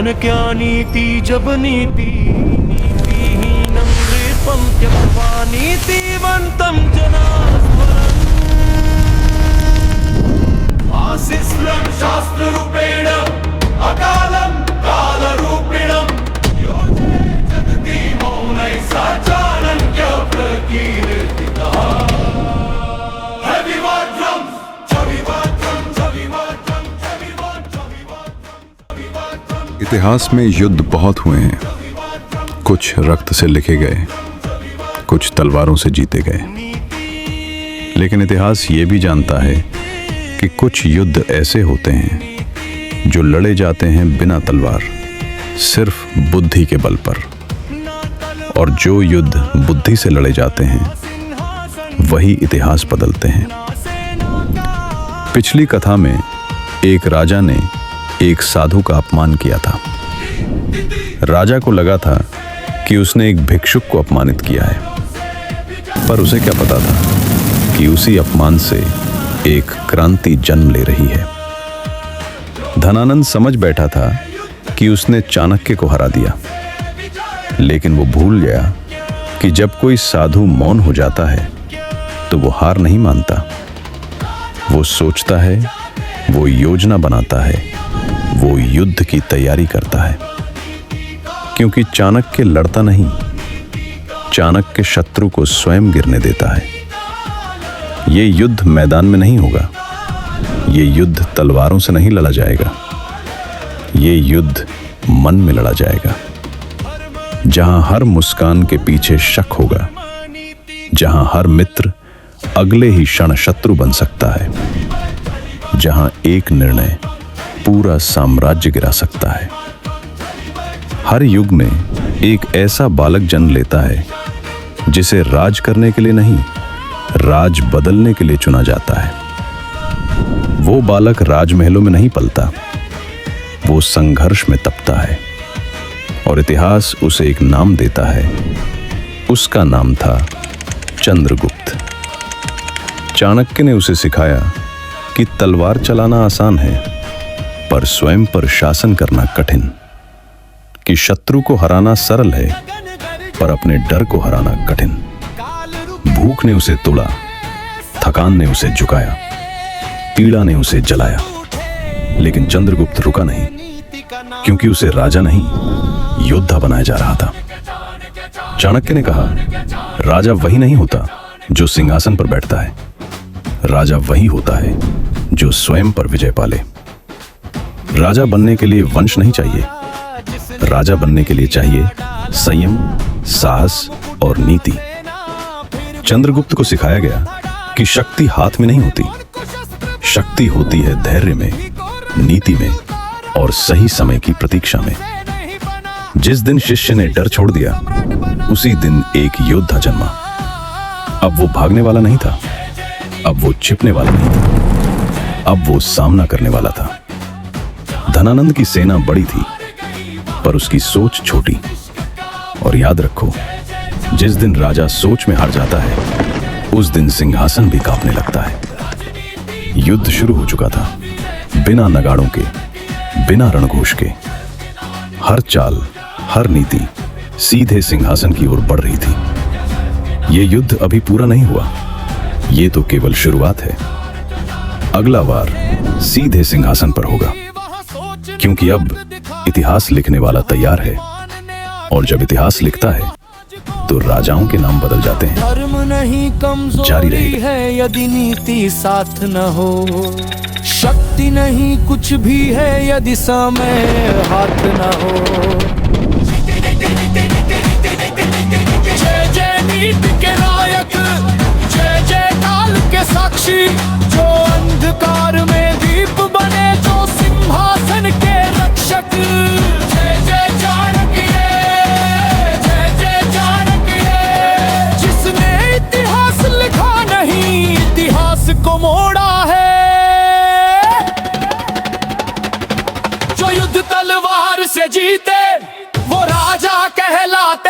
मन क्या नीति जब नीतिहीनं नृपं त्यक्त्वा नीतिवन्तं जनास्मरन् आसिस्लं शास्त्ररूपेण अकालं कालरूपिणं योजे जगति मौनैः सा चाणक्य प्रकीर्तितः। इतिहास में युद्ध बहुत हुए हैं। कुछ रक्त से लिखे गए, कुछ तलवारों से जीते गए। लेकिन इतिहास ये भी जानता है कि कुछ युद्ध ऐसे होते हैं जो लड़े जाते हैं बिना तलवार, सिर्फ बुद्धि के बल पर। और जो युद्ध बुद्धि से लड़े जाते हैं वही इतिहास बदलते हैं। पिछली कथा में एक राजा ने एक साधु का अपमान किया था। राजा को लगा था कि उसने एक भिक्षुक को अपमानित किया है, पर उसे क्या पता था कि उसी अपमान से एक क्रांति जन्म ले रही है। धनानंद समझ बैठा था कि उसने चाणक्य को हरा दिया, लेकिन वो भूल गया कि जब कोई साधु मौन हो जाता है तो वो हार नहीं मानता। वो सोचता है, वो योजना बनाता है, वो युद्ध की तैयारी करता है। क्योंकि चाणक्य लड़ता नहीं, चाणक्य शत्रु को स्वयं गिरने देता है। ये युद्ध मैदान में नहीं होगा, ये युद्ध तलवारों से नहीं लड़ा जाएगा, ये युद्ध मन में लड़ा जाएगा। जहां हर मुस्कान के पीछे शक होगा, जहां हर मित्र अगले ही क्षण शत्रु बन सकता है, जहां एक निर्णय पूरा साम्राज्य गिरा सकता है। हर युग में एक ऐसा बालक जन्म लेता है जिसे राज करने के लिए नहीं, राज बदलने के लिए चुना जाता है। वो बालक राजमहलों में नहीं पलता, वो संघर्ष में तपता है। और इतिहास उसे एक नाम देता है। उसका नाम था चंद्रगुप्त। चाणक्य ने उसे सिखाया कि तलवार चलाना आसान है, पर स्वयं पर शासन करना कठिन। कि शत्रु को हराना सरल है, पर अपने डर को हराना कठिन। भूख ने उसे तोड़ा, थकान ने उसे झुकाया, पीड़ा ने उसे जलाया, लेकिन चंद्रगुप्त रुका नहीं, क्योंकि उसे राजा नहीं, योद्धा बनाया जा रहा था। चाणक्य ने कहा, राजा वही नहीं होता जो सिंहासन पर बैठता है, राजा वही होता है जो स्वयं पर विजय पाले। राजा बनने के लिए वंश नहीं चाहिए, राजा बनने के लिए चाहिए संयम, साहस और नीति। चंद्रगुप्त को सिखाया गया कि शक्ति हाथ में नहीं होती, शक्ति होती है धैर्य में, नीति में और सही समय की प्रतीक्षा में। जिस दिन शिष्य ने डर छोड़ दिया, उसी दिन एक योद्धा जन्मा। अब वो भागने वाला नहीं था, अब वो छिपने वाला नहीं था, अब वो सामना करने वाला था। धनानंद की सेना बड़ी थी, पर उसकी सोच छोटी। और याद रखो, जिस दिन राजा सोच में हार जाता है, उस दिन सिंहासन भी कांपने लगता है। युद्ध शुरू हो चुका था, बिना नगाड़ों के, बिना रणघोष के। हर चाल, हर नीति सीधे सिंहासन की ओर बढ़ रही थी। यह युद्ध अभी पूरा नहीं हुआ, ये तो केवल शुरुआत है। अगला वार सीधे सिंहासन पर होगा, क्योंकि अब इतिहास लिखने वाला तैयार है। और जब इतिहास लिखता है तो राजाओं के नाम बदल जाते हैं। धर्म नहीं जारी कमजोरी रहेगा। है यदि नीति साथ न हो, शक्ति नहीं कुछ भी है यदि समय हाथ न हो। जय जय नीति के नायक, जय जय काल के साक्षी, जो अंधकार में दीप बने, जो सिंहासन के रक्षक। जय जय चाणक्य, जय जय चाणक्य, जिसने इतिहास लिखा नहीं, इतिहास को मोड़ा है। जो युद्ध तलवार से जीते वो राजा कहलाते